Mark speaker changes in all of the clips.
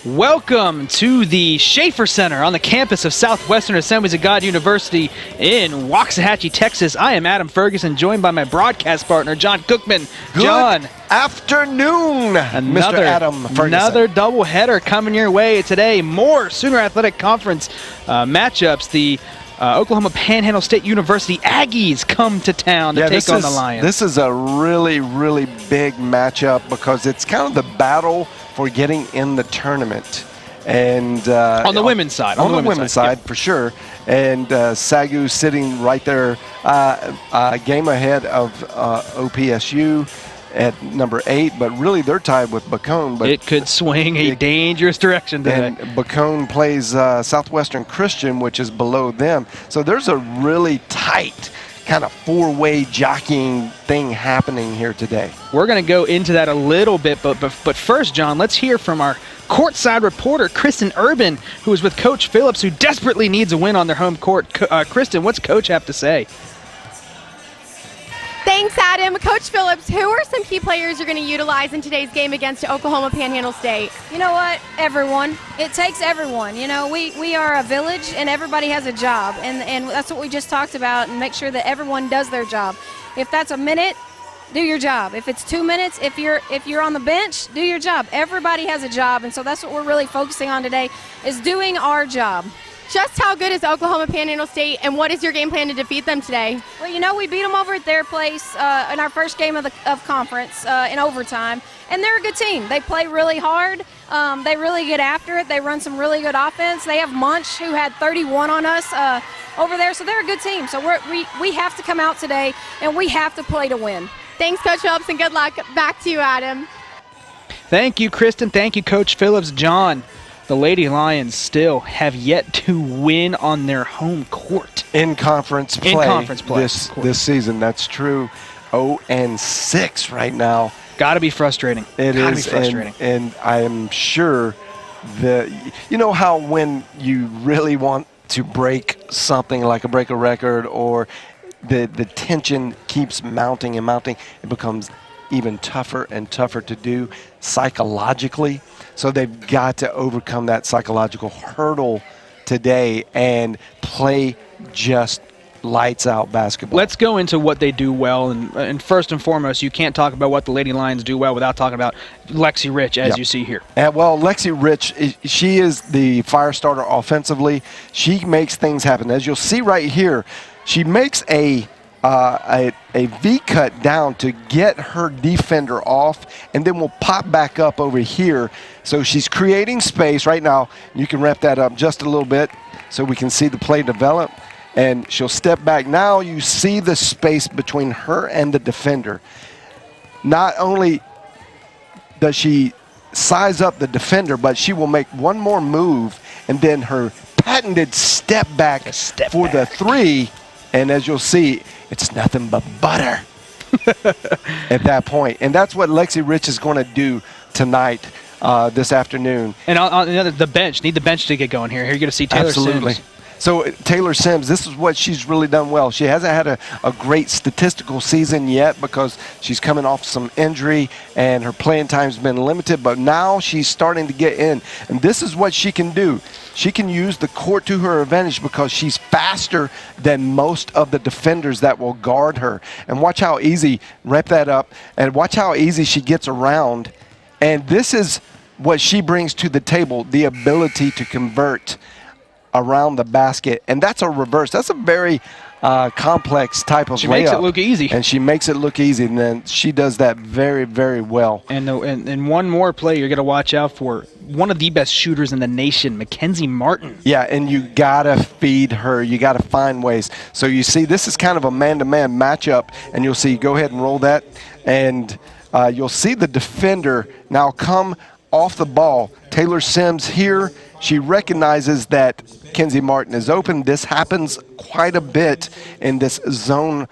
Speaker 1: Welcome to the Schaefer Center on the campus of Southwestern Assemblies of God University in Waxahachie, Texas. I am Adam Ferguson, joined by my broadcast partner, John Cookman. John.
Speaker 2: Good afternoon, Mr. Adam Ferguson.
Speaker 1: Another doubleheader coming your way today. More Sooner Athletic Conference matchups. The Oklahoma Panhandle State University Aggies come to town to take on the Lions.
Speaker 2: This is a really, really big matchup because it's kind of the battle for getting in the tournament. And
Speaker 1: on the women's side.
Speaker 2: On the women's side, for sure. And SAGU sitting right there, a game ahead of OPSU at number 8, but really they're tied with Bacone. But
Speaker 1: it could swing a dangerous direction today.
Speaker 2: And Bacone plays Southwestern Christian, which is below them. So there's a really tight kind of four-way jockeying thing happening here today.
Speaker 1: We're going to go into that a little bit, but first, John, let's hear from our courtside reporter, Kristen Urban, who is with Coach Phillips, who desperately needs a win on their home court. Kristen, what's Coach have to say?
Speaker 3: Thanks, Adam. Coach Phillips, who are some key players you're going to utilize in today's game against Oklahoma Panhandle State?
Speaker 4: You know what? Everyone. It takes everyone. You know, we are a village and everybody has a job, and that's what we just talked about, and make sure that everyone does their job. If that's a minute, do your job. If it's 2 minutes, if you're on the bench, do your job. Everybody has a job, and so that's what we're really focusing on today, is doing our job.
Speaker 3: Just how good is Oklahoma Panhandle State, and what is your game plan to defeat them today?
Speaker 4: Well, you know, we beat them over at their place in our first game of conference in overtime, and they're a good team. They play really hard. They really get after it. They run some really good offense. They have Munch, who had 31 on us over there, so they're a good team. So we have to come out today, and we have to play to win.
Speaker 3: Thanks, Coach Phillips, and good luck. Back to you, Adam.
Speaker 1: Thank you, Kristen. Thank you, Coach Phillips. John, the Lady Lions still have yet to win on their home court.
Speaker 2: In conference play. This season, that's true. 0-6 right now.
Speaker 1: Got to be frustrating.
Speaker 2: It is frustrating. And I am sure that, you know how when you really want to break something, like break a record, or the tension keeps mounting and mounting, it becomes even tougher and tougher to do psychologically. So they've got to overcome that psychological hurdle today and play just lights out basketball.
Speaker 1: Let's go into what they do well, and first and foremost, you can't talk about what the Lady Lions do well without talking about Lexi Rich, as you see here.
Speaker 2: Well, Lexi Rich, she is the fire starter offensively. She makes things happen. As you'll see right here, she makes a V-cut down to get her defender off, and then we'll pop back up over here. So she's creating space right now. You can wrap that up just a little bit so we can see the play develop. And she'll step back. Now you see the space between her and the defender. Not only does she size up the defender, but she will make one more move, and then her patented step back for the three. And as you'll see, it's nothing but butter at that point. And that's what Lexi Rich is going to do tonight, this afternoon.
Speaker 1: And on the bench, need the bench to get going here. Here you're going to see Taylor
Speaker 2: Absolutely.
Speaker 1: Sims.
Speaker 2: So Taylor Sims, this is what she's really done well. She hasn't had a great statistical season yet because she's coming off some injury and her playing time's been limited, but now she's starting to get in. And this is what she can do. She can use the court to her advantage because she's faster than most of the defenders that will guard her. And watch how easy, wrap that up, and watch how easy she gets around. And this is what she brings to the table, the ability to convert around the basket, and that's a reverse. That's a very complex type of layup.
Speaker 1: She makes it look easy.
Speaker 2: And she makes it look easy, and then she does that very, very well.
Speaker 1: And one more play you're going to watch out for, one of the best shooters in the nation, Mackenzie Martin.
Speaker 2: Yeah, and you got to feed her. You got to find ways. So you see, this is kind of a man-to-man matchup, and you'll see, go ahead and roll that, and you'll see the defender now come off the ball. Taylor Sims here, she recognizes that Kenzie Martin is open. This happens quite a bit in this zone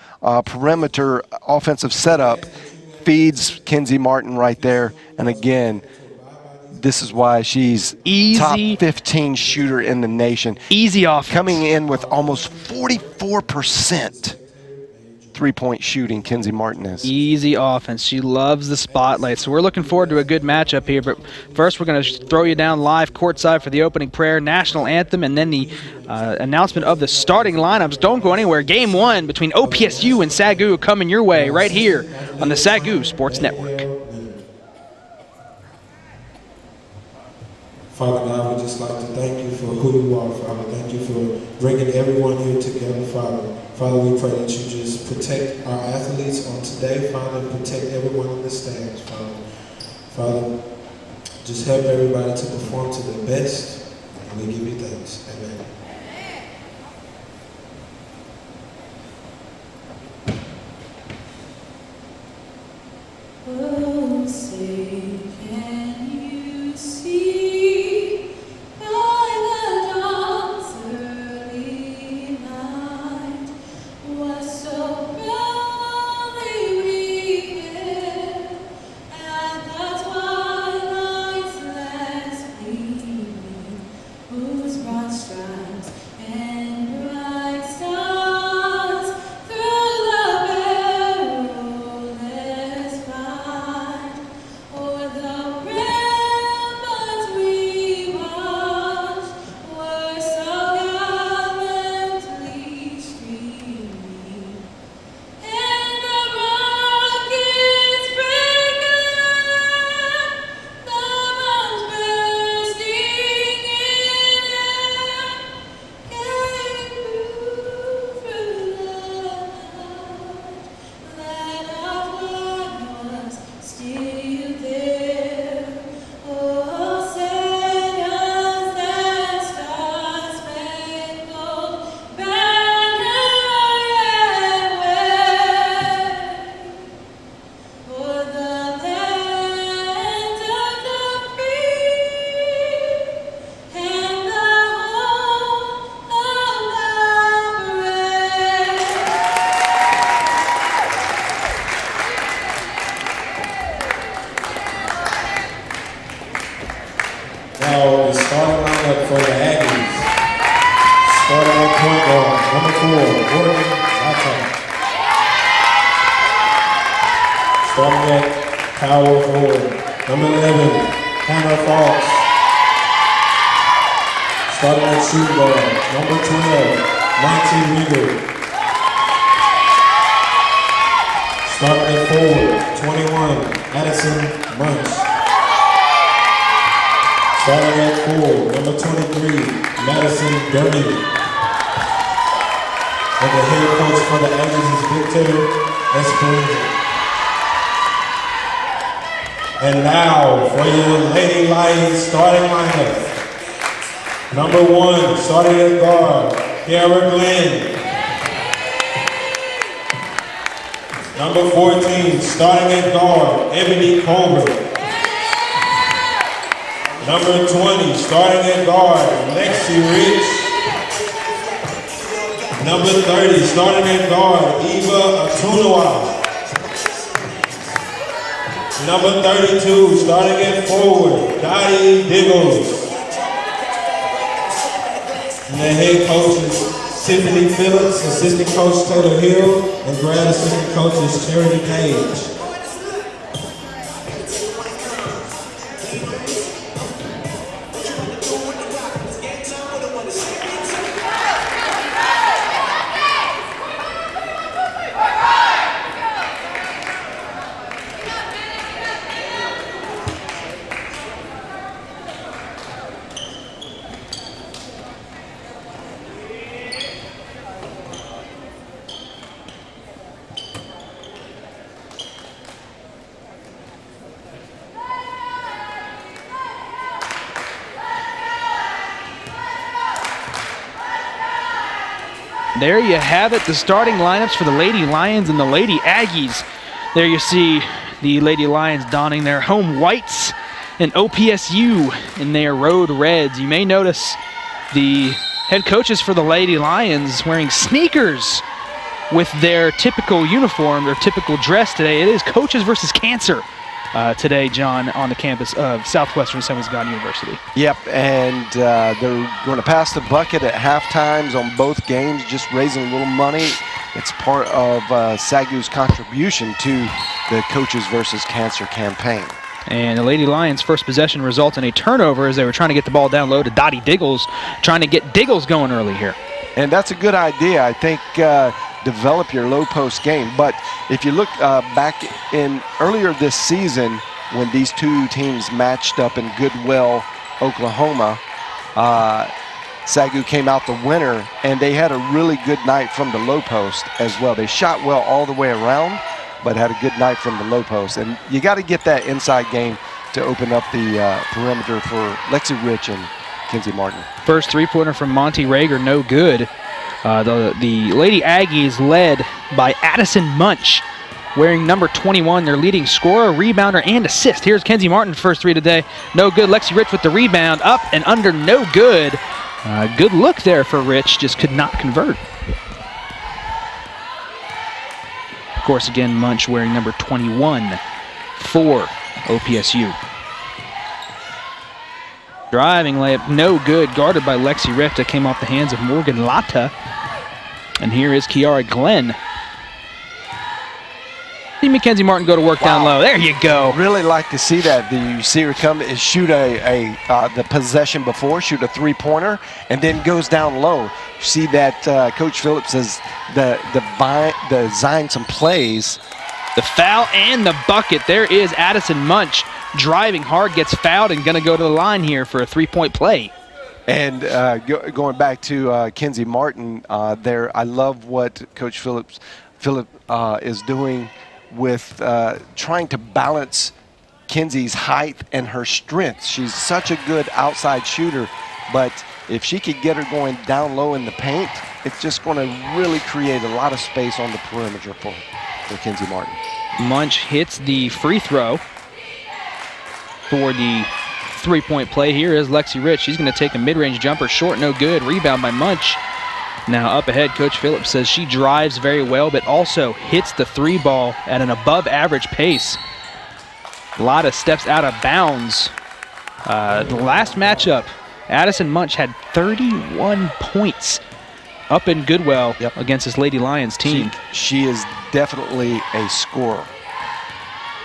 Speaker 2: perimeter offensive setup. Feeds Kenzie Martin right there. And again, this is why she's top 15 shooter in the nation.
Speaker 1: Easy offense.
Speaker 2: Coming in with almost 44% three-point shooting, Kenzie Martinez.
Speaker 1: Easy offense. She loves the spotlight. So we're looking forward to a good matchup here. But first, we're going to throw you down live courtside for the opening prayer, national anthem, and then the announcement of the starting lineups. Don't go anywhere. Game 1 between OPSU and SAGU coming your way right here on the SAGU Sports Network.
Speaker 5: Father God, we just like to thank you for who you are, Father. Thank you for bringing everyone here together, Father. Father, we pray that you just protect our athletes on today, Father, and protect everyone in the stands, Father. Father, just help everybody to perform to their best, and we give you thanks. Amen.
Speaker 6: Oh, say, can you see by the dawn's early light what so proudly we hailed at the twilight's last gleaming, whose broad stripes and bright stars through the perilous fight o'er the ramparts we watched were so gallantly streaming, and the rockets break out, the bombs bursting in air, came through the night that our flag was still there. Oh, send us that star-spangled banner yet wave, for the land of the free and the home of the brave.
Speaker 5: Now, the starting lineup for the Aggies. Starting at point guard, number 4, Gordon Zata. Starting at power forward, number 11, Hannah Fox. Starting at shooting guard, number 12, Monty Rieger. Starting at forward, 21, Addison Munch. Starting at 4, number 23, Madison Gurney. And the head coach for the Aggies is Victor Esperanza. And now for your Lady Lions starting lineup. Number 1, starting at guard, Kiara Glenn. Number 14, starting at guard, Ebony Colbert. Number 20, starting at guard, Lexi Rich. Number 30, starting at guard, Eva Atunawa. Number 32, starting at forward, Dottie Diggles. And the head coaches, Tiffany Phillips, assistant coach Taylor Hill, and grad assistant coaches Charity Page.
Speaker 1: There you have it, the starting lineups for the Lady Lions and the Lady Aggies. There you see the Lady Lions donning their home whites and OPSU in their road reds. You may notice the head coaches for the Lady Lions wearing sneakers with their typical uniform, their typical dress today. It is Coaches versus Cancer today, John, on the campus of Southwestern Assembly's God University.
Speaker 2: Yep, and they're going to pass the bucket at half times on both games, just raising a little money It's part of SAGU's contribution to the Coaches versus Cancer campaign.
Speaker 1: And the Lady Lions' first possession results in a turnover as they were trying to get the ball down low to Dottie Diggles, trying to get Diggles going early here.
Speaker 2: And that's a good idea. I think develop your low post game. But if you look back in earlier this season when these two teams matched up in Goodwill, Oklahoma, SAGU came out the winner, and they had a really good night from the low post as well. They shot well all the way around, but had a good night from the low post. And you got to get that inside game to open up the perimeter for Lexi Rich and Kenzie Martin.
Speaker 1: First three-pointer from Monty Rager, no good. The Lady Aggies led by Addison Munch, wearing number 21, their leading scorer, rebounder, and assist. Here's Kenzie Martin, first three today. No good. Lexi Rich with the rebound, up and under, no good. Good look there for Rich, just could not convert. Of course, again, Munch wearing number 21 for OPSU. Driving layup, no good, guarded by Lexi Rich. That came off the hands of Morgan Lata. And here is Kiara Glenn. See Mackenzie Martin go to work down low. There you go.
Speaker 2: Really like to see that. You see her come and shoot the possession before, shoot a three-pointer, and then goes down low. You see that Coach Phillips has designed some plays.
Speaker 1: The foul and the bucket. There is Addison Munch driving hard, gets fouled, and going to go to the line here for a three-point play.
Speaker 2: And going back to Kenzie Martin there, I love what Coach Philip is doing with trying to balance Kenzie's height and her strength. She's such a good outside shooter, but if she could get her going down low in the paint, it's just going to really create a lot of space on the perimeter for Kenzie Martin.
Speaker 1: Munch hits the free throw for the three-point play. Here is Lexi Rich. She's going to take a mid-range jumper, short, no good. Rebound by Munch. Now up ahead, Coach Phillips says she drives very well, but also hits the three ball at an above-average pace. Lotta steps out of bounds. The last matchup, Addison Munch had 31 points up in Goodwill against this Lady Lions team.
Speaker 2: She is definitely a scorer.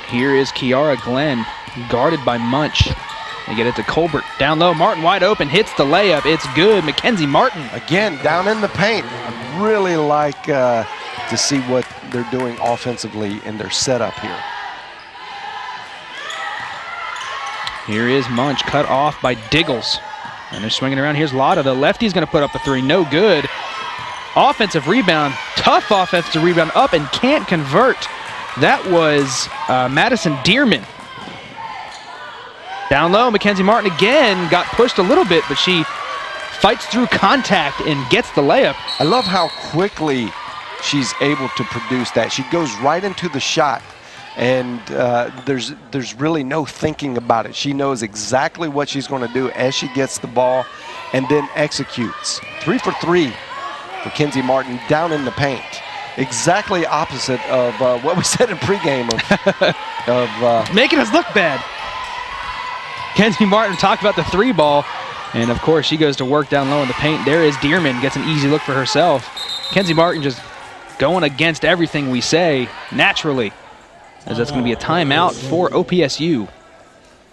Speaker 1: Here is Kiara Glenn, guarded by Munch. They get it to Colbert. Down low, Martin wide open, hits the layup. It's good. Mackenzie Martin.
Speaker 2: Again, down in the paint. I really like to see what they're doing offensively in their setup here.
Speaker 1: Here is Munch, cut off by Diggles. And they're swinging around. Here's Lotta. The lefty's going to put up a three. No good. Offensive rebound. Tough offensive rebound up and can't convert. That was Madison Dearman. Down low, Mackenzie Martin again got pushed a little bit, but she fights through contact and gets the layup.
Speaker 2: I love how quickly she's able to produce that. She goes right into the shot, and there's really no thinking about it. She knows exactly what she's going to do as she gets the ball and then executes. 3 for 3 for Kenzie Martin down in the paint. Exactly opposite of what we said in pregame of
Speaker 1: making us look bad. Kenzie Martin talked about the three ball, and of course she goes to work down low in the paint. There is Dearman, gets an easy look for herself. Kenzie Martin just going against everything we say naturally, as that's going to be a timeout for OPSU.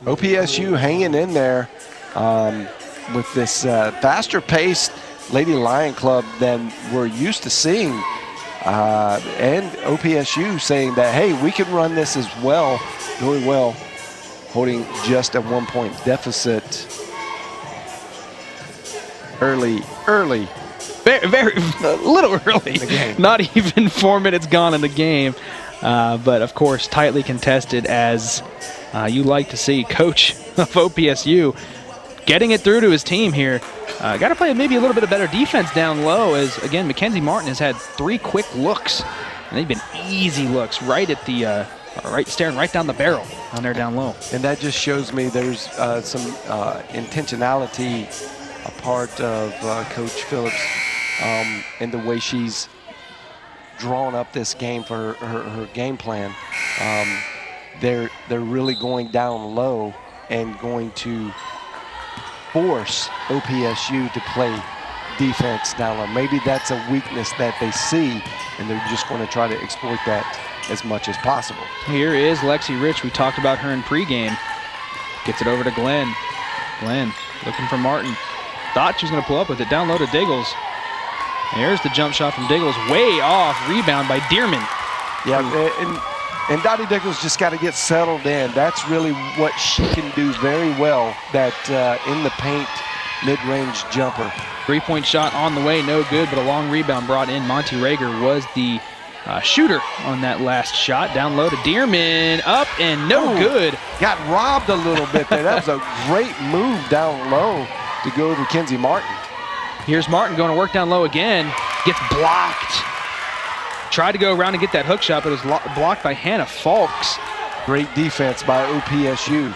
Speaker 2: OPSU hanging in there with this faster-paced Lady Lion Club than we're used to seeing, and OPSU saying that, hey, we can run this as well, doing well. Holding just a 1-point deficit early.
Speaker 1: Very a little early. Not even 4 minutes gone in the game. But, of course, tightly contested as you like to see. Coach of OPSU getting it through to his team here. Got to play maybe a little bit of better defense down low as, again, Mackenzie Martin has had 3 quick looks. And they've been easy looks right at the staring right down the barrel on there down low.
Speaker 2: And that just shows me there's some intentionality a part of Coach Phillips in the way she's drawn up this game for her game plan. They're really going down low and going to force OPSU to play defense down low. Maybe that's a weakness that they see, and they're just going to try to exploit that as much as possible.
Speaker 1: Here is Lexi Rich. We talked about her in pregame. Gets it over to Glenn. Glenn looking for Martin. Thought she was going to pull up with it. Down low to Diggles. There's the jump shot from Diggles. Way off. Rebound by Dearman.
Speaker 2: Yeah, and Dottie Diggles just got to get settled in. That's really what she can do very well, that in the paint mid-range jumper.
Speaker 1: Three-point shot on the way, no good, but a long rebound brought in. Monty Rager was the shooter on that last shot. Down low to Dearman, up and no good.
Speaker 2: Got robbed a little bit there. That was a great move down low to go over Kenzie Martin.
Speaker 1: Here's Martin going to work down low again. Gets blocked. Tried to go around and get that hook shot, but it was blocked by Hannah Falks.
Speaker 2: Great defense by OPSU.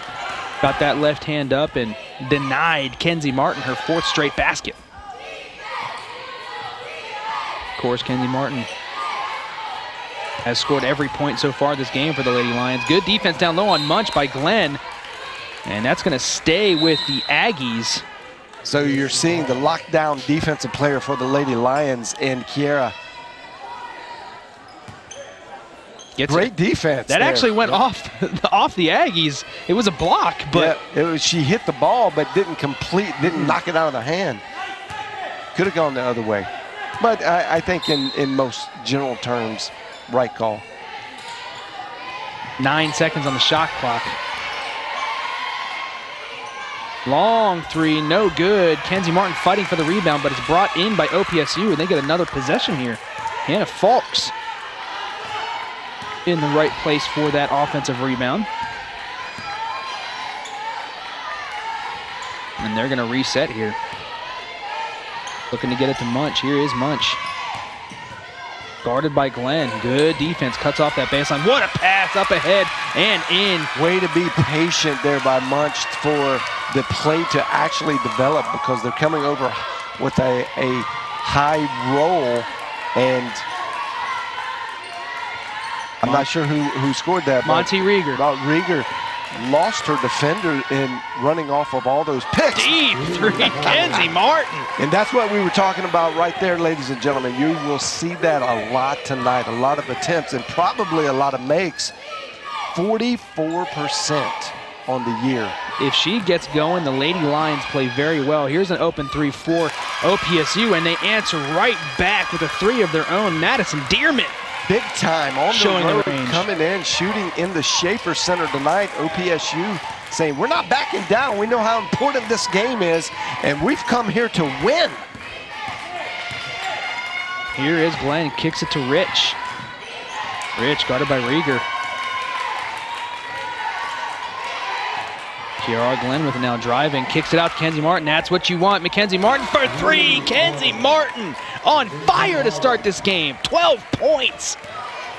Speaker 1: Got that left hand up and denied Kenzie Martin her 4th straight basket. Of course, Kenzie Martin has scored every point so far this game for the Lady Lions. Good defense down low on Munch by Glenn. And that's going to stay with the Aggies.
Speaker 2: So you're seeing the lockdown defensive player for the Lady Lions in Kiera. Great defense.
Speaker 1: That
Speaker 2: there.
Speaker 1: actually went off the Aggies. It was a block, but
Speaker 2: she hit the ball but didn't knock it out of the hand. Could have gone the other way. But I think in most general terms, right call.
Speaker 1: 9 seconds on the shot clock. Long three, no good. Kenzie Martin fighting for the rebound, but it's brought in by OPSU, and they get another possession here. Hannah Falks in the right place for that offensive rebound. And they're going to reset here. Looking to get it to Munch. Here is Munch. Guarded by Glenn. Good defense. Cuts off that baseline. What a pass up ahead and in.
Speaker 2: Way to be patient there by Munch for the play to actually develop, because they're coming over with a high roll, and I'm not sure who scored that.
Speaker 1: Monty Rieger.
Speaker 2: Rieger lost her defender in running off of all those picks.
Speaker 1: Deep three, Kenzie Martin.
Speaker 2: And that's what we were talking about right there, ladies and gentlemen. You will see that a lot tonight. A lot of attempts and probably a lot of makes. 44% on the year.
Speaker 1: If she gets going, the Lady Lions play very well. Here's an open three for OPSU, and they answer right back with a three of their own. Madison Dearman.
Speaker 2: Big time on
Speaker 1: Showing
Speaker 2: the road,
Speaker 1: the range.
Speaker 2: coming in, shooting in the Schaefer Center tonight. OPSU saying, we're not backing down. We know how important this game is, and we've come here to win.
Speaker 1: Here is Glenn, kicks it to Rich. Rich guarded by Rieger. Kiara Glenn with it now driving, kicks it out to Kenzie Martin. That's what you want. Mackenzie Martin for three. Kenzie Martin on fire to start this game. 12 points.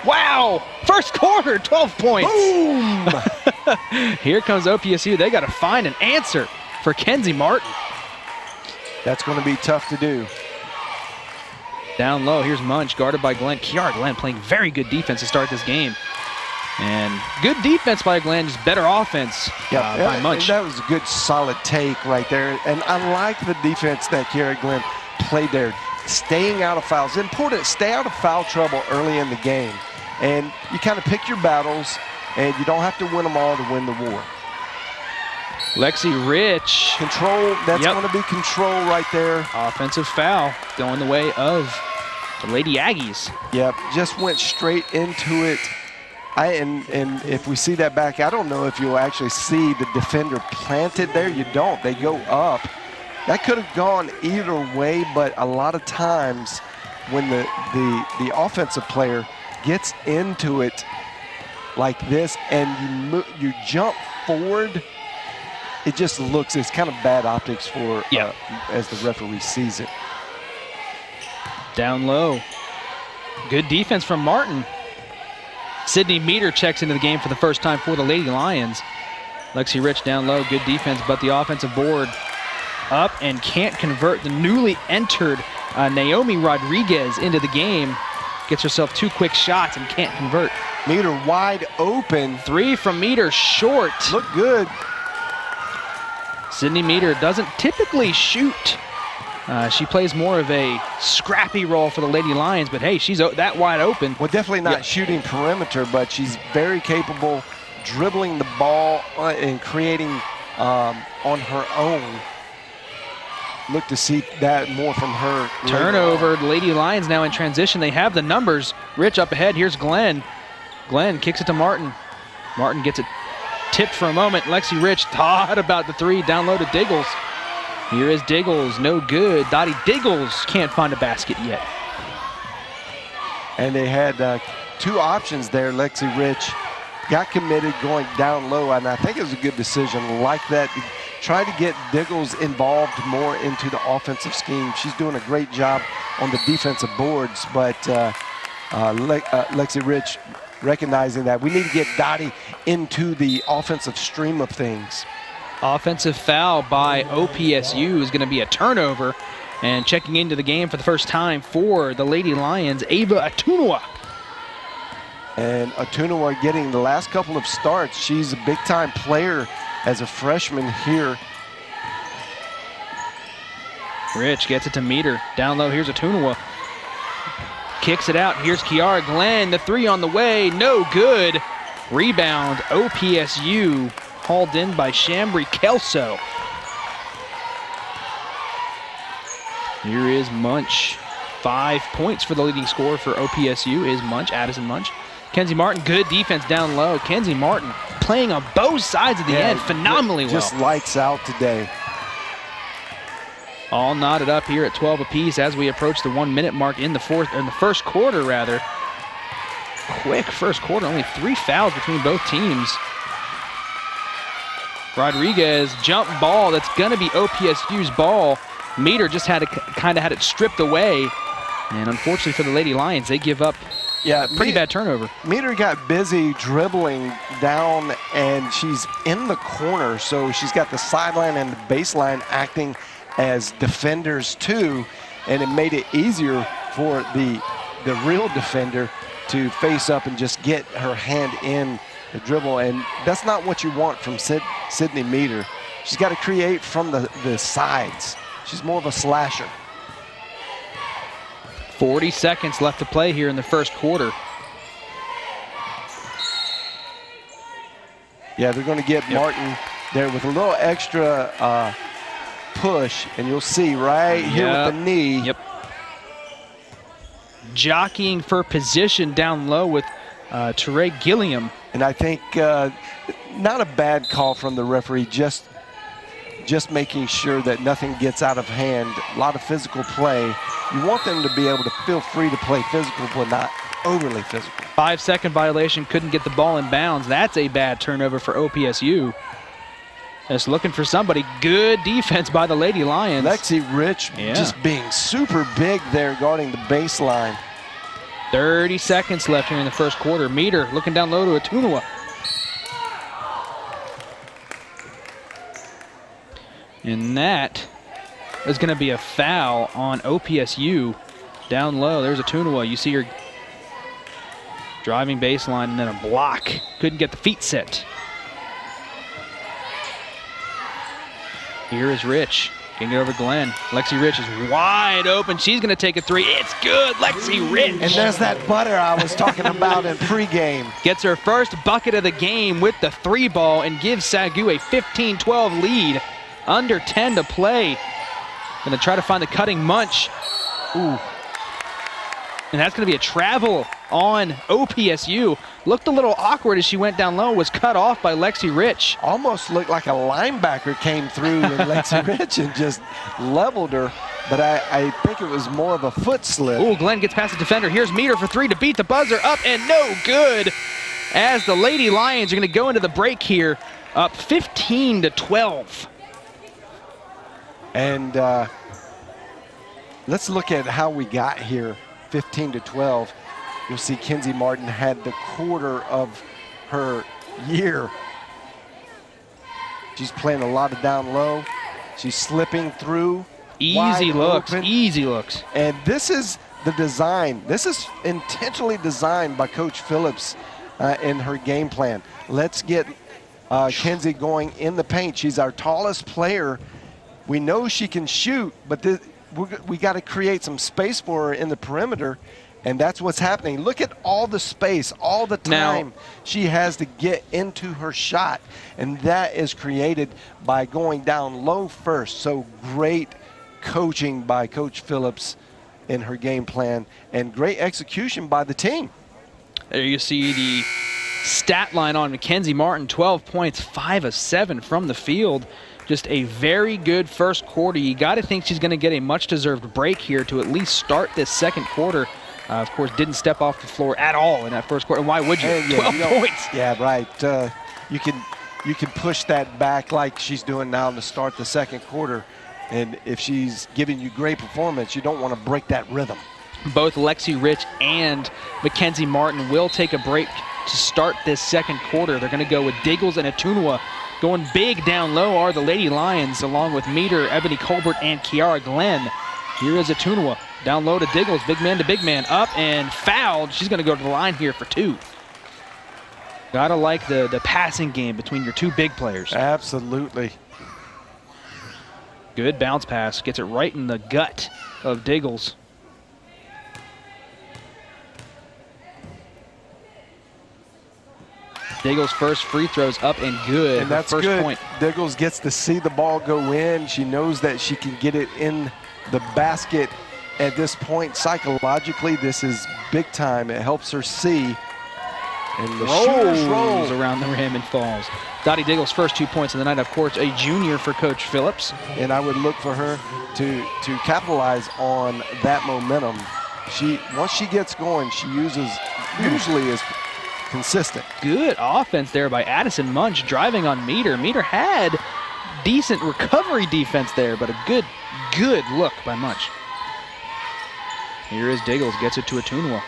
Speaker 1: Wow. First quarter, 12 points.
Speaker 2: Boom!
Speaker 1: Here comes OPSU. They got to find an answer for Kenzie Martin.
Speaker 2: That's going to be tough to do.
Speaker 1: Down low, here's Munch, guarded by Glenn. Kiara Glenn playing very good defense to start this game. And good defense by Glenn, just better offense by Munch.
Speaker 2: That was a good, solid take right there. And I like the defense that Kiara Glenn played there. Staying out of fouls. Important, stay out of foul trouble early in the game. And you kind of pick your battles, and you don't have to win them all to win the war.
Speaker 1: Lexi Rich.
Speaker 2: Control, that's going to be control right there.
Speaker 1: Offensive foul going the way of the Lady Aggies.
Speaker 2: Yep, just went straight into it. And if we see that back, I don't know if you'll actually see the defender planted there. You don't. They go up. That could have gone either way, but a lot of times when the offensive player gets into it like this and you jump forward, it just looks, it's kind of bad optics for as the referee sees it.
Speaker 1: Down low. Good defense from Martin. Sydney Meter checks into the game for the first time for the Lady Lions. Lexi Rich down low, good defense, but the offensive board up and can't convert. The newly entered Naomi Rodriguez into the game. Gets herself two quick shots and can't convert.
Speaker 2: Meter wide open.
Speaker 1: Three from Meter, short.
Speaker 2: Look good.
Speaker 1: Sydney Meter doesn't typically shoot She plays more of a scrappy role for the Lady Lions, but hey, she's that wide open.
Speaker 2: Well, definitely not shooting perimeter, but she's very capable dribbling the ball and creating on her own. Look to see that more from her.
Speaker 1: Turnover. Lady Lions now in transition. They have the numbers. Rich up ahead. Here's Glenn. Glenn kicks it to Martin. Martin gets it tipped for a moment. Lexi Rich thought about the three. Down low to Diggles. Here is Diggles. No good. Dottie Diggles can't find a basket yet.
Speaker 2: And they had two options there. Lexi Rich got committed going down low, and I think it was a good decision like that. Try to get Diggles involved more into the offensive scheme. She's doing a great job on the defensive boards, but Lexi Rich recognizing that we need to get Dottie into the offensive stream of things.
Speaker 1: Offensive foul by OPSU is going to be a turnover, and checking into the game for the first time for the Lady Lions, Ava Atunua.
Speaker 2: And Atunua getting the last couple of starts. She's a big-time player as a freshman here.
Speaker 1: Rich gets it to Meter. Down low, here's Atunua. Kicks it out. Here's Kiara Glenn. The three on the way. No good. Rebound. OPSU hauled in by Chambry Kelso. Here is Munch. 5 points for the leading scorer for OPSU is Munch, Addison Munch. Kenzie Martin, good defense down low. Kenzie Martin playing on both sides of the end phenomenally well.
Speaker 2: Just lights out today.
Speaker 1: All knotted up here at 12 apiece as we approach the 1 minute mark in the first quarter rather. Quick first quarter, only 3 fouls between both teams. Rodriguez jump ball, that's gonna be OPSU's ball. Meter just had it stripped away. And unfortunately for the Lady Lions, they give up pretty bad turnover.
Speaker 2: Meter got busy dribbling down, and she's in the corner, so she's got the sideline and the baseline acting as defenders too, and it made it easier for the real defender to face up and just get her hand in the dribble, and that's not what you want from Sydney Meter. She's got to create from the sides. She's more of a slasher.
Speaker 1: 40 seconds left to play here in the first quarter.
Speaker 2: Yeah, they're going to get Martin there with a little extra push, and you'll see right here with the knee.
Speaker 1: Yep. Jockeying for position down low with Teray Gilliam.
Speaker 2: And I think not a bad call from the referee, just making sure that nothing gets out of hand. A lot of physical play. You want them to be able to feel free to play physical, but not overly physical.
Speaker 1: 5-second violation, couldn't get the ball in bounds. That's a bad turnover for OPSU. Just looking for somebody. Good defense by the Lady Lions.
Speaker 2: Lexi Rich just being super big there guarding the baseline.
Speaker 1: 30 seconds left here in the first quarter. Meter looking down low to Atunua. And that is going to be a foul on OPSU. Down low, there's Atunua. You see her driving baseline and then a block. Couldn't get the feet set. Here is Rich. Getting it over Glenn. Lexi Rich is wide open. She's going to take a three. It's good. Lexi Rich.
Speaker 2: And there's that butter I was talking about in pregame.
Speaker 1: Gets her first bucket of the game with the 3 ball and gives SAGU a 15-12 lead. Under 10 to play. Going to try to find the cutting Munch. Ooh. And that's going to be a travel on OPSU. Looked a little awkward as she went down low, was cut off by Lexi Rich.
Speaker 2: Almost looked like a linebacker came through with Lexi Rich and just leveled her, but I think it was more of a foot slip.
Speaker 1: Ooh, Glenn gets past the defender. Here's Meter for 3 to beat the buzzer up, and no good. As the Lady Lions are going to go into the break here, up 15-12.
Speaker 2: And let's look at how we got here, 15-12. You'll see Kenzie Martin had the quarter of her year. She's playing a lot of down low. She's slipping through.
Speaker 1: Easy looks,
Speaker 2: open.
Speaker 1: easy looks.
Speaker 2: And this is the design. This is intentionally designed by Coach Phillips in her game plan. Let's get Kenzie going in the paint. She's our tallest player. We know she can shoot, but we got to create some space for her in the perimeter, and that's what's happening. Look at all the space, all the time she has to get into her shot, and that is created by going down low first. So great coaching by Coach Phillips in her game plan, and great execution by the team.
Speaker 1: There you see the stat line on Mackenzie Martin, 12 points, 5 of 7 from the field. Just a very good first quarter. You got to think she's going to get a much-deserved break here to at least start this second quarter. Of course, didn't step off the floor at all in that first quarter. Why would you? 12 points.
Speaker 2: Yeah, right. You can push that back like she's doing now to start the second quarter. And if she's giving you great performance, you don't want to break that rhythm.
Speaker 1: Both Lexi Rich and Mackenzie Martin will take a break to start this second quarter. They're going to go with Diggles and Atunwa. Going big down low are the Lady Lions, along with Meter, Ebony Colbert, and Kiara Glenn. Here is Atunwa. Down low to Diggles, big man to big man, up and fouled. She's going to go to the line here for 2. Gotta like the passing game between your 2 big players.
Speaker 2: Absolutely.
Speaker 1: Good bounce pass, gets it right in the gut of Diggles. Diggles' first free throws up and good.
Speaker 2: And that's
Speaker 1: first
Speaker 2: good.
Speaker 1: Point.
Speaker 2: Diggles gets to see the ball go in. She knows that she can get it in the basket at this point. Psychologically, this is big time. It helps her see. And the shooters rolls
Speaker 1: around the rim and falls. Dottie Diggles' first 2 points of the night, of course, a junior for Coach Phillips.
Speaker 2: And I would look for her to capitalize on that momentum. Once she gets going, she usually is consistent.
Speaker 1: Good offense there by Addison Munch, driving on Meter. Meter had decent recovery defense there, but a good look by Munch. Here is Diggles, gets it to Atunwa.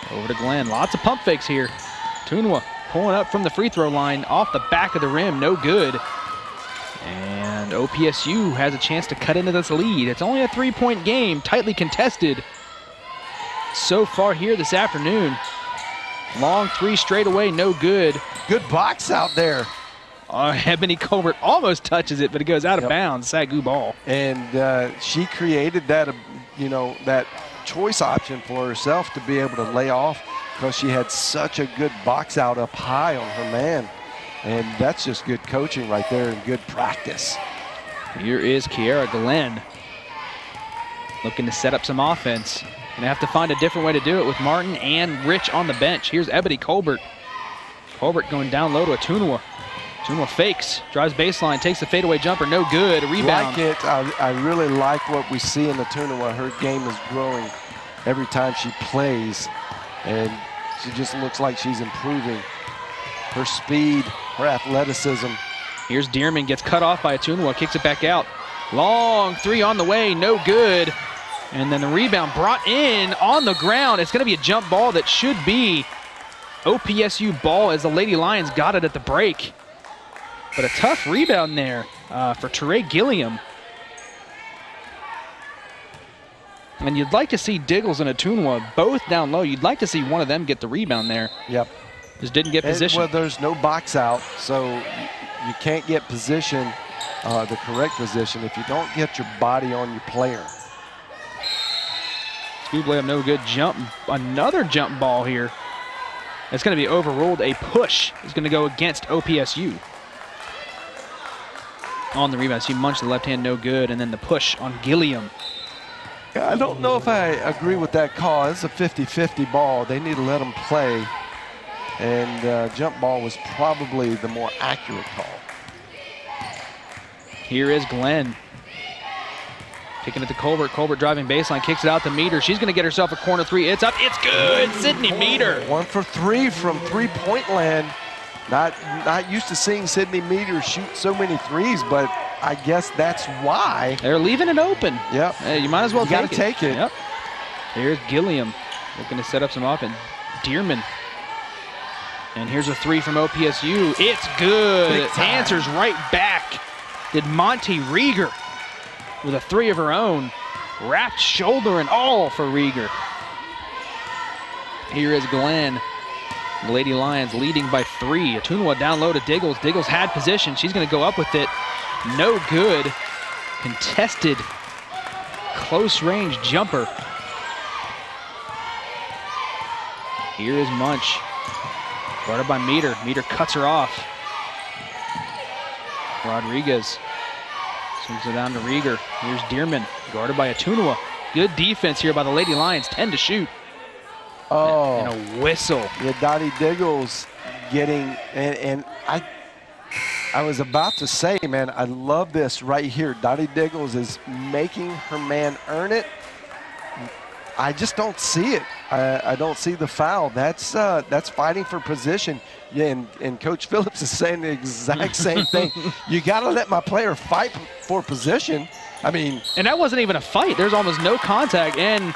Speaker 1: Over to Glenn. Lots of pump fakes here. Atunwa pulling up from the free throw line off the back of the rim. No good. And OPSU has a chance to cut into this lead. It's only a 3-point game, tightly contested so far here this afternoon. Long 3 straight away, no good.
Speaker 2: Good box out there.
Speaker 1: Ebony Colbert almost touches it, but it goes out of bounds. SAGU ball.
Speaker 2: And she created that, that choice option for herself to be able to lay off, because she had such a good box out up high on her man. And that's just good coaching right there and good practice.
Speaker 1: Here is Kiara Glenn looking to set up some offense. Gonna have to find a different way to do it with Martin and Rich on the bench. Here's Ebony Colbert. Colbert going down low to Atunwa. Atunwa fakes, drives baseline, takes the fadeaway jumper, no good. A rebound.
Speaker 2: Like it. I really like what we see in Atunwa. Her game is growing every time she plays, and she just looks like she's improving. Her speed, her athleticism.
Speaker 1: Here's Dearman, gets cut off by Atunwa, kicks it back out. Long 3 on the way, no good. And then the rebound brought in on the ground. It's going to be a jump ball that should be OPSU ball, as the Lady Lions got it at the break. But a tough rebound there for Teray Gilliam. And you'd like to see Diggles and Atunwa both down low. You'd like to see one of them get the rebound there.
Speaker 2: Yep.
Speaker 1: Just didn't get position.
Speaker 2: Well, there's no box out, so you can't get position, the correct position, if you don't get your body on your player.
Speaker 1: Skublayam, no good jump. Another jump ball here. It's going to be overruled. A push is going to go against OPSU. On the rebound, see Munch, the left hand, no good. And then the push on Gilliam.
Speaker 2: Yeah, I don't know if I agree with that call. It's a 50-50 ball. They need to let them play. And jump ball was probably the more accurate call.
Speaker 1: Here is Glenn. Kicking it to Colbert. Colbert driving baseline, kicks it out to Meter. She's going to get herself a corner 3. It's up. It's good. Sydney Meter.
Speaker 2: 1 for 3 from three-point land. Not used to seeing Sydney Meter shoot so many threes, but I guess that's why.
Speaker 1: They're leaving it open.
Speaker 2: Yep.
Speaker 1: You might as well
Speaker 2: take it. You got to take it.
Speaker 1: Yep. Here's Gilliam looking to set up some offense. Dearman. And here's a 3 from OPSU. It's good. Answers right back. Did Monty Rieger with a 3 of her own. Wrapped shoulder and all for Rieger. Here is Glenn. The Lady Lions leading by 3. Atunwa down low to Diggles. Diggles had position. She's going to go up with it. No good. Contested close range jumper. Here is Munch. Guarded by Meter. Meter cuts her off. Rodriguez swings it down to Rieger. Here's Dearman, guarded by Atunua. Good defense here by the Lady Lions, 10 to shoot.
Speaker 2: Oh.
Speaker 1: And a whistle.
Speaker 2: Yeah, Dottie Diggles getting, and I was about to say, man, I love this right here. Dottie Diggles is making her man earn it. I just don't see it. I don't see the foul. That's fighting for position. Yeah, and Coach Phillips is saying the exact same thing. You got to let my player fight for position. I mean,
Speaker 1: and that wasn't even a fight. There's almost no contact, and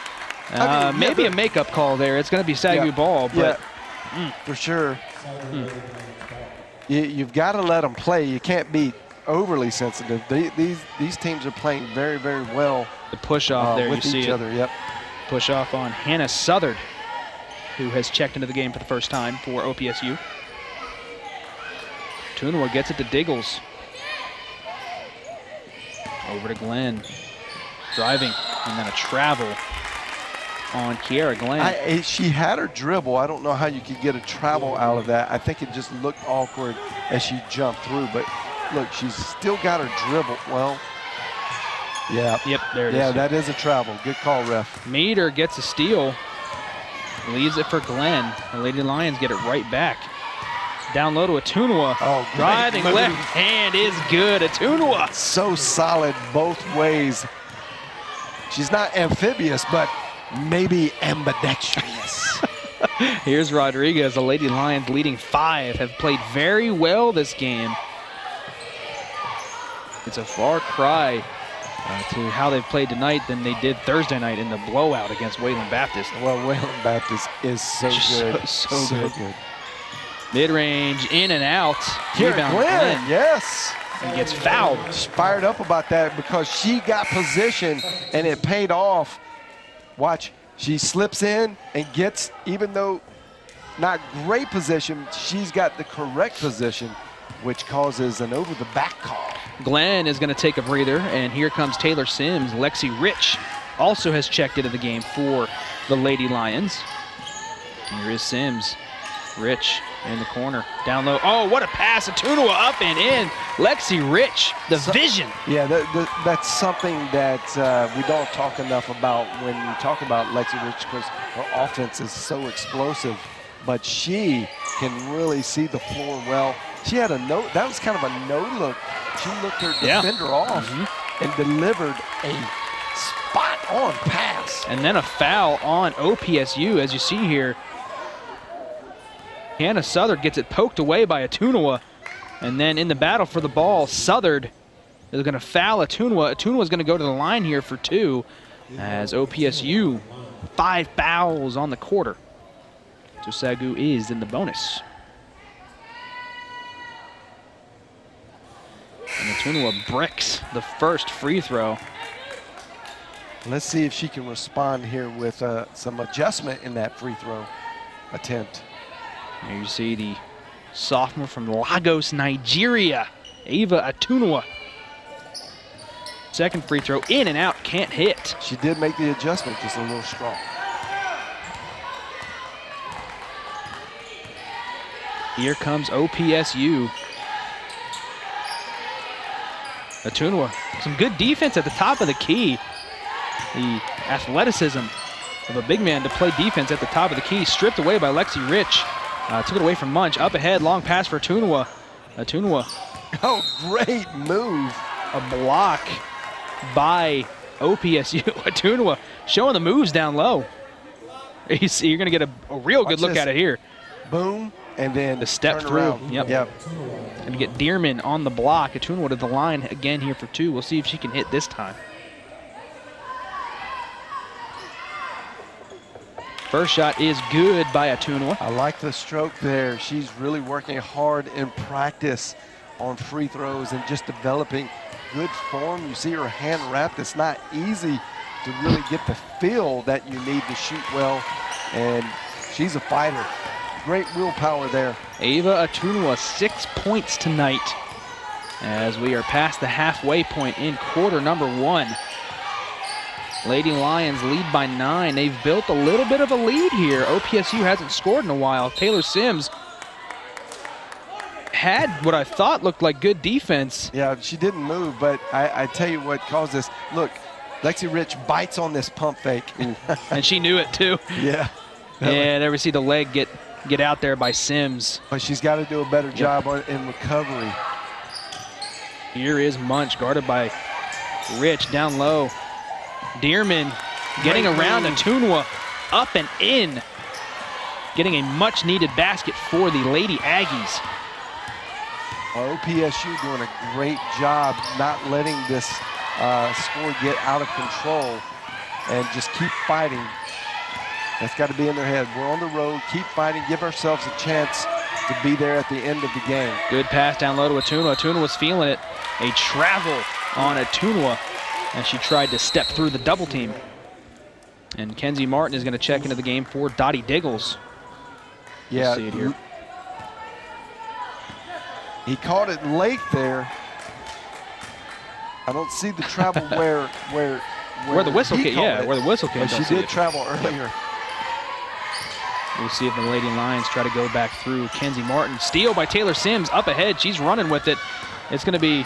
Speaker 1: maybe a makeup call there. It's going to be SAGU ball, but
Speaker 2: for sure. You've got to let them play. You can't be overly sensitive. These teams are playing very, very well.
Speaker 1: The push off there,
Speaker 2: with
Speaker 1: you see
Speaker 2: each
Speaker 1: it.
Speaker 2: other. Yep.
Speaker 1: Push off on Hannah Southard, who has checked into the game for the first time for OPSU. Tunua gets it to Diggles. Over to Glenn. Driving, and then a travel on Kiara Glenn.
Speaker 2: She had her dribble. I don't know how you could get a travel out of that. I think it just looked awkward as she jumped through. But look, she's still got her dribble. Well, yeah.
Speaker 1: Yep, there it is.
Speaker 2: Yeah, that is a travel. Good call, ref.
Speaker 1: Meter gets a steal. Leaves it for Glenn. The Lady Lions get it right back. Down low to Atunua.
Speaker 2: Oh,
Speaker 1: driving
Speaker 2: great
Speaker 1: left
Speaker 2: move.
Speaker 1: hand is good. Atunua.
Speaker 2: So solid both ways. She's not amphibious, but maybe ambidextrous.
Speaker 1: Here's Rodriguez. The Lady Lions leading 5 have played very well this game. It's a far cry to how they've played tonight than they did Thursday night in the blowout against Wayland Baptist.
Speaker 2: Well, Wayland Baptist is so good.
Speaker 1: So good. Mid-range, in and out.
Speaker 2: Here,
Speaker 1: Rebound,
Speaker 2: Glenn, yes.
Speaker 1: And gets fouled.
Speaker 2: She's fired up about that because she got position and it paid off. Watch, she slips in and gets, even though not great position, she's got the correct position, which causes an over-the-back call.
Speaker 1: Glenn is going to take a breather, and here comes Taylor Sims. Lexi Rich also has checked into the game for the Lady Lions. Here is Sims. Rich in the corner, down low. Oh, what a pass. Atunua up and in. Lexi Rich, the vision.
Speaker 2: Yeah, that's something that we don't talk enough about when we talk about Lexi Rich, because her offense is so explosive, but she can really see the floor well. She had a no, that was kind of a no-look. She looked her defender off and delivered a spot-on pass.
Speaker 1: And then a foul on OPSU, as you see here. Hannah Southard gets it poked away by Atunua. And then in the battle for the ball, Southard is going to foul Atunua. Atunua is going to go to the line here for 2 as OPSU 5 fouls on the quarter. So SAGU is in the bonus. And Atunua bricks the first free throw.
Speaker 2: Let's see if she can respond here with some adjustment in that free throw attempt.
Speaker 1: Here you see the sophomore from Lagos, Nigeria, Ava Atunua. Second free throw, in and out, can't hit.
Speaker 2: She did make the adjustment, just a little strong.
Speaker 1: Here comes OPSU. Atunua, some good defense at the top of the key. The athleticism of a big man to play defense at the top of the key, stripped away by Lexi Rich. Took it away from Munch. Up ahead, long pass for Atunua. Atunua.
Speaker 2: Oh, great move.
Speaker 1: A block by OPSU. Atunua showing the moves down low. You see, you're going to get a real good look at it here.
Speaker 2: Boom, and then
Speaker 1: the step
Speaker 2: turn
Speaker 1: through.
Speaker 2: around.
Speaker 1: Yep. And you get Dearman on the block. Atunua to the line again here for 2. We'll see if she can hit this time. First shot is good by Atunua.
Speaker 2: I like the stroke there. She's really working hard in practice on free throws and just developing good form. You see her hand wrapped. It's not easy to really get the feel that you need to shoot well, and she's a fighter. Great willpower there.
Speaker 1: Ava Atunua, 6 points tonight as we are past the halfway point in quarter number 1. Lady Lions lead by 9. They've built a little bit of a lead here. OPSU hasn't scored in a while. Taylor Sims had what I thought looked like good defense.
Speaker 2: Yeah, she didn't move, but I tell you what caused this. Look, Lexi Rich bites on this pump fake.
Speaker 1: And she knew it too.
Speaker 2: Yeah.
Speaker 1: Yeah, there we see the leg get out there by Sims.
Speaker 2: But she's got to do a better job in recovery.
Speaker 1: Here is Munch, guarded by Rich, down low. Dearman getting
Speaker 2: Great
Speaker 1: around
Speaker 2: move.
Speaker 1: Atunwa, up and in. Getting a much-needed basket for the Lady Aggies.
Speaker 2: OPSU doing a great job not letting this score get out of control and just keep fighting. That's got to be in their head. We're on the road, keep fighting, give ourselves a chance to be there at the end of the game.
Speaker 1: Good pass down low to Atunwa. Atunwa was feeling it. A travel on Atunwa as she tried to step through the double team. And Kenzie Martin is going to check into the game for Dottie Diggles.
Speaker 2: Yeah,
Speaker 1: see it here.
Speaker 2: He caught it late there. I don't see the travel where
Speaker 1: the whistle came. Yeah, where the whistle came.
Speaker 2: But she did travel earlier.
Speaker 1: We'll see if the Lady Lions try to go back through. Kenzie Martin, steal by Taylor Sims, up ahead. She's running with it. It's going to be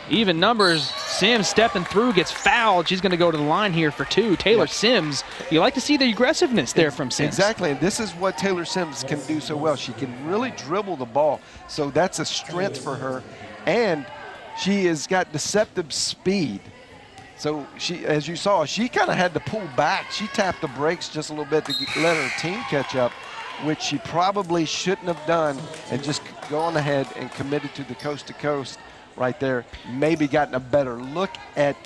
Speaker 1: even numbers. Sims stepping through, gets fouled. She's going to go to the line here for 2. Taylor Sims, you like to see the aggressiveness there from Sims.
Speaker 2: Exactly, and this is what Taylor Sims can do so well. She can really dribble the ball, so that's a strength for her. And she has got deceptive speed. So she, as you saw, she kind of had to pull back. She tapped the brakes just a little bit to let her team catch up, which she probably shouldn't have done, and just gone ahead and committed to the coast-to-coast right there. Maybe gotten a better look at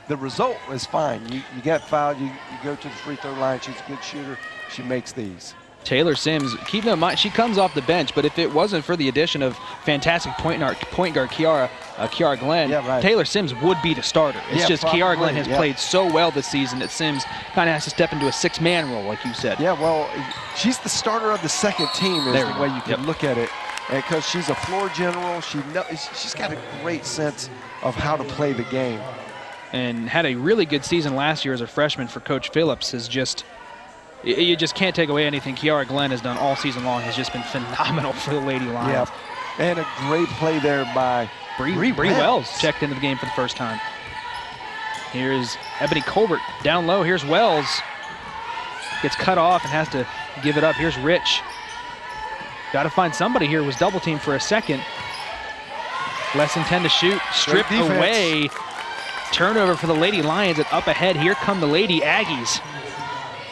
Speaker 2: the result was fine. You get fouled, you go to the free throw line. She's a good shooter. She makes these.
Speaker 1: Taylor Sims, keep in mind, she comes off the bench, but if it wasn't for the addition of fantastic point guard Kiara Glenn,
Speaker 2: Yeah, right.
Speaker 1: Taylor Sims would be the starter. It's
Speaker 2: Yeah,
Speaker 1: just
Speaker 2: probably,
Speaker 1: Kiara Glenn has
Speaker 2: yeah.
Speaker 1: played so well this season that Sims kind of has to step into a 6-man role, like you said.
Speaker 2: Yeah, well, she's the starter of the second team is
Speaker 1: There we
Speaker 2: the
Speaker 1: go.
Speaker 2: way you can
Speaker 1: Yep.
Speaker 2: look at it. And because she's a floor general, she's got a great sense of how to play the game.
Speaker 1: And had a really good season last year as a freshman for Coach Phillips. You just can't take away anything Kiara Glenn has done all season long. Has just been phenomenal for the Lady Lions.
Speaker 2: Yeah, and a great play there by
Speaker 1: Bree Wells checked into the game for the first time. Here's Ebony Colbert down low. Here's Wells. Gets cut off and has to give it up. Here's Rich. Got to find somebody here. Was double teamed for a second. Less than 10 to shoot. Stripped
Speaker 2: defense.
Speaker 1: away. Turnover for the Lady Lions, and up ahead, here come the Lady Aggies.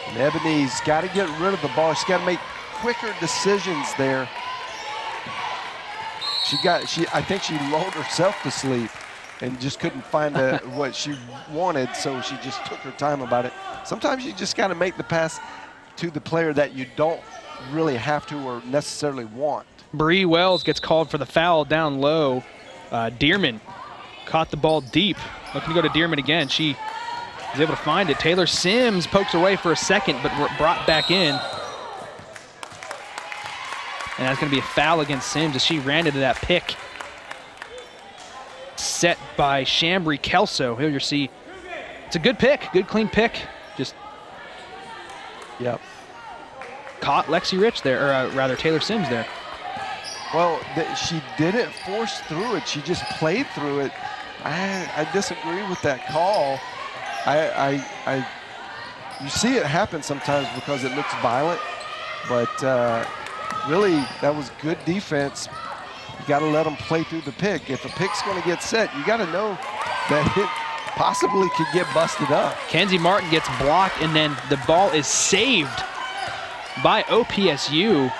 Speaker 2: And Ebony's got to get rid of the ball. She's got to make quicker decisions there. I think she lulled herself to sleep and just couldn't find what she wanted, so she just took her time about it. Sometimes you just got to make the pass to the player that you don't really have to or necessarily want.
Speaker 1: Bree Wells gets called for the foul down low. Dearman caught the ball deep. Looking to go to Dearman again. She is able to find it. Taylor Sims pokes away for a second, but brought back in. And that's going to be a foul against Sims as she ran into that pick. Set by Chambry Kelso. Here you see, it's a good pick, good clean pick. Just
Speaker 2: Yep.
Speaker 1: caught Lexi Rich there, or rather Taylor Sims there.
Speaker 2: Well, she didn't force through it. She just played through it. I disagree with that call. You see it happen sometimes because it looks violent, but really that was good defense. You got to let them play through the pick. If a pick's going to get set, you got to know that it possibly could get busted up.
Speaker 1: Kenzie Martin gets blocked, and then the ball is saved by OPSU.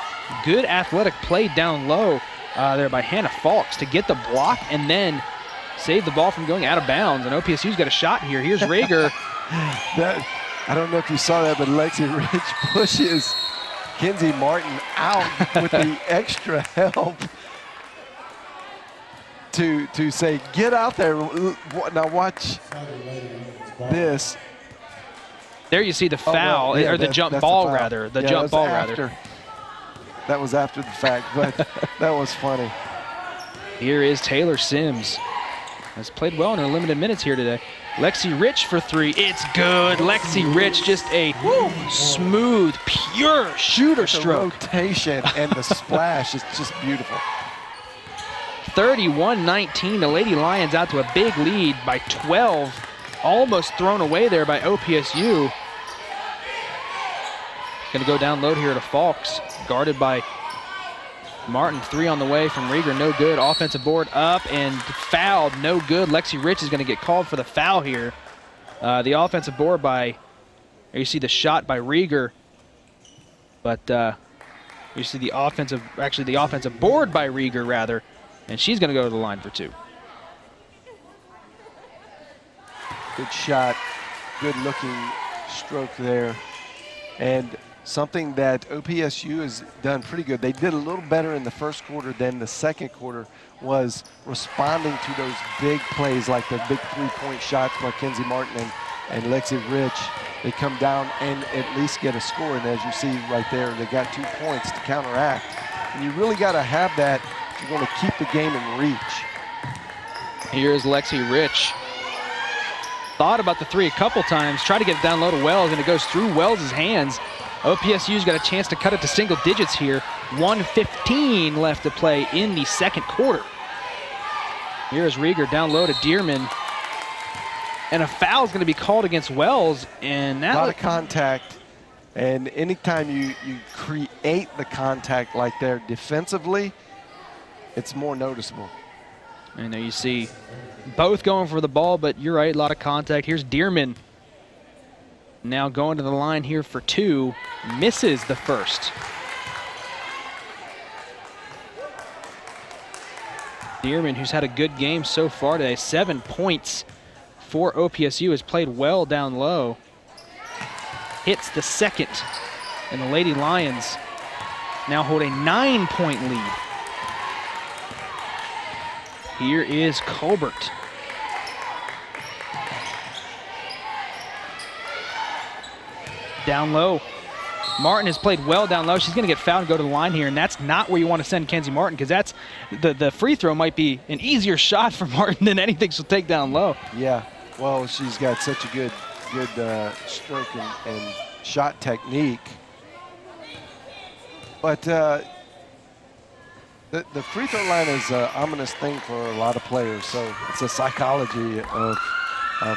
Speaker 1: Good athletic play down low there by Hannah Falks to get the block and then save the ball from going out of bounds. And OPSU's got a shot here. Here's Rager.
Speaker 2: I don't know if you saw that, but Lexi Rich pushes Kenzie Martin out with the extra help to say, get out there. Now watch this.
Speaker 1: There you see the foul,
Speaker 2: well, yeah,
Speaker 1: or the
Speaker 2: that's
Speaker 1: jump
Speaker 2: the
Speaker 1: ball
Speaker 2: foul.
Speaker 1: rather. The
Speaker 2: Yeah,
Speaker 1: jump
Speaker 2: that's
Speaker 1: ball
Speaker 2: after.
Speaker 1: rather.
Speaker 2: That was after the fact, but that was funny.
Speaker 1: Here is Taylor Sims. Has played well in her limited minutes here today. Lexi Rich for three. It's good. Lexi Rich, just a smooth, pure shooter
Speaker 2: The
Speaker 1: stroke.
Speaker 2: rotation and the splash is just beautiful.
Speaker 1: 31-19. The Lady Lions out to a big lead by 12. Almost thrown away there by OPSU. Going to go down low here to Falks. Guarded by Martin. Three on the way from Rieger. No good. Offensive board up and fouled. No good. Lexi Rich is going to get called for the foul here. The offensive board by, you see the shot by Rieger. But you see the offensive board by Rieger rather. And she's going to go to the line for two.
Speaker 2: Good shot, good looking stroke there. And something that OPSU has done pretty good. They did a little better in the first quarter than the second quarter was responding to those big plays like the big three-point shots by Mackenzie Martin and Lexi Rich. They come down and at least get a score. And as you see right there, they got 2 points to counteract. And you really got to have that if you're going to keep the game in reach.
Speaker 1: Here's Lexi Rich. Thought about the three a couple times, tried to get it down low to Wells, and it goes through Wells' hands. OPSU's got a chance to cut it to single digits here. 1:15 left to play in the second quarter. Here's Rieger down low to Dearman. And a foul is going to be called against Wells. And that
Speaker 2: a lot of contact. And anytime you create the contact like there defensively, it's more noticeable.
Speaker 1: I know you see both going for the ball, but you're right, a lot of contact. Here's Dearman. Now going to the line here for two. Misses the first. Dearman, who's had a good game so far today, 7 points for OPSU, has played well down low. Hits the second, and the Lady Lions now hold a 9-point lead. Here is Colbert. Down low. Martin has played well down low. She's going to get fouled and go to the line here, and that's not where you want to send Kenzie Martin, because that's the free throw might be an easier shot for Martin than anything she'll take down low.
Speaker 2: Yeah, well, she's got such a good stroke and shot technique. But the free throw line is an ominous thing for a lot of players, so it's a psychology of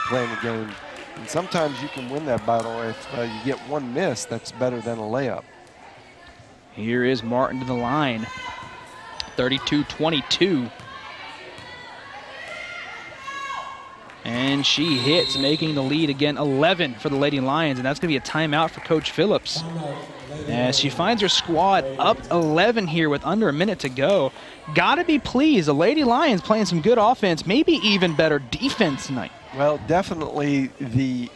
Speaker 2: playing the game. And sometimes you can win that battle if you get one miss. That's better than a layup.
Speaker 1: Here is Martin to the line. 32-22. And she hits, making the lead again 11 for the Lady Lions, and that's going to be a timeout for Coach Phillips. As she finds her squad up 11 here with under a minute to go. Got to be pleased. The Lady Lions playing some good offense, maybe even better defense tonight.
Speaker 2: Well, definitely the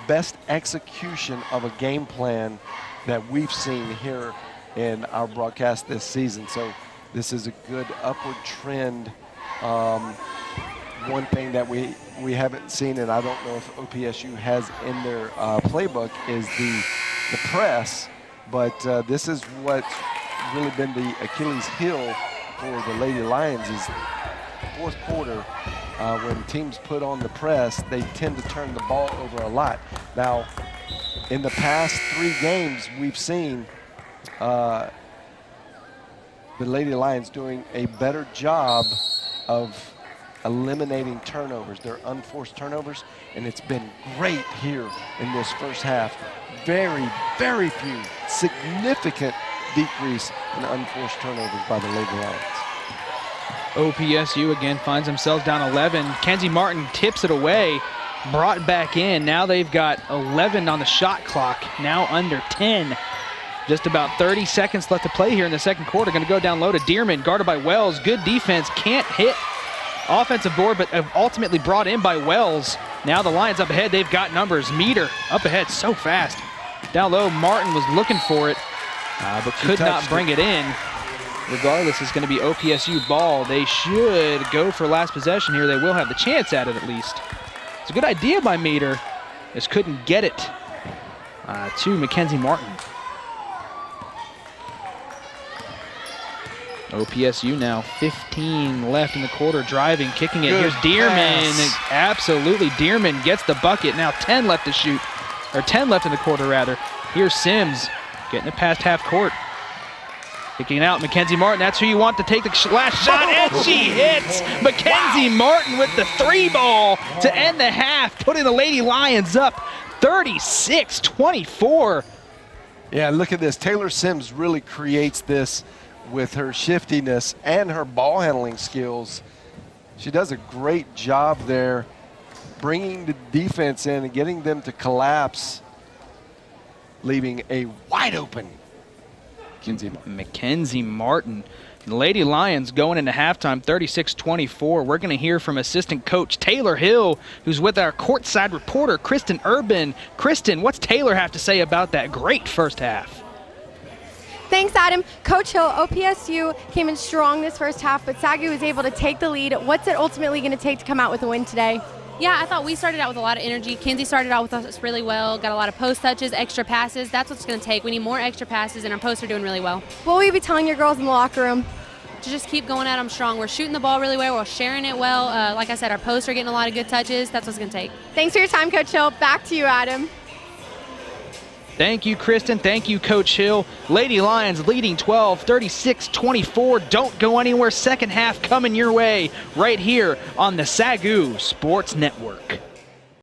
Speaker 2: best execution of a game plan that we've seen here in our broadcast this season. So this is a good upward trend. One thing that we haven't seen, and I don't know if OPSU has in their playbook, is the press. But this is what's really been the Achilles heel for the Lady Lions is fourth quarter. When teams put on the press, they tend to turn the ball over a lot. Now, in the past 3 games, we've seen the Lady Lions doing a better job of eliminating turnovers. They're unforced turnovers, and it's been great here in this first half. Very, very few, significant decrease in unforced turnovers by the Lady Lions.
Speaker 1: OPSU again finds themselves down 11. Kenzie Martin tips it away, brought back in. Now they've got 11 on the shot clock, now under 10. Just about 30 seconds left to play here in the second quarter. Going to go down low to Dearman, guarded by Wells. Good defense, can't hit offensive board, but ultimately brought in by Wells. Now the Lions up ahead, they've got numbers. Meter up ahead so fast. Down low, Martin was looking for it, but could not bring it in. Regardless, it's going to be OPSU ball. They should go for last possession here. They will have the chance at it at least. It's a good idea by Meter. Just couldn't get it to Mackenzie Martin. OPSU now 15 left in the quarter, driving, kicking it.
Speaker 2: Good
Speaker 1: Here's Dearman.
Speaker 2: pass.
Speaker 1: Absolutely, Dearman gets the bucket. Now 10 left to shoot, or 10 left in the quarter rather. Here's Sims getting it past half court. Kicking it out, Mackenzie Martin. That's who you want to take the last shot, and she hits. Mackenzie Martin with the 3-ball to end the half, putting the Lady Lions up 36-24.
Speaker 2: Yeah, look at this. Taylor Sims really creates this with her shiftiness and her ball handling skills. She does a great job there bringing the defense in and getting them to collapse, leaving a wide open
Speaker 1: Mackenzie Martin. The Lady Lions going into halftime 36-24. We're going to hear from assistant coach Taylor Hill, who's with our courtside reporter Kristen Urban. Kristen, what's Taylor have to say about that great first half?
Speaker 3: Thanks, Adam. Coach Hill, OPSU came in strong this first half, but SAGU was able to take the lead. What's it ultimately going to take to come out with a win today?
Speaker 7: Yeah, I thought we started out with a lot of energy. Kinsey started out with us really well, got a lot of post touches, extra passes. That's what's going to take. We need more extra passes, and our posts are doing really well.
Speaker 3: What will you be telling your girls in the locker room?
Speaker 7: To just keep going at them strong. We're shooting the ball really well. We're sharing it well. Like I said, our posts are getting a lot of good touches. That's what's going to take.
Speaker 3: Thanks for your time, Coach Hill. Back to you, Adam.
Speaker 1: Thank you, Kristen. Thank you, Coach Hill. Lady Lions leading 12, 36-24. Don't go anywhere. Second half coming your way right here on the SAGU Sports Network.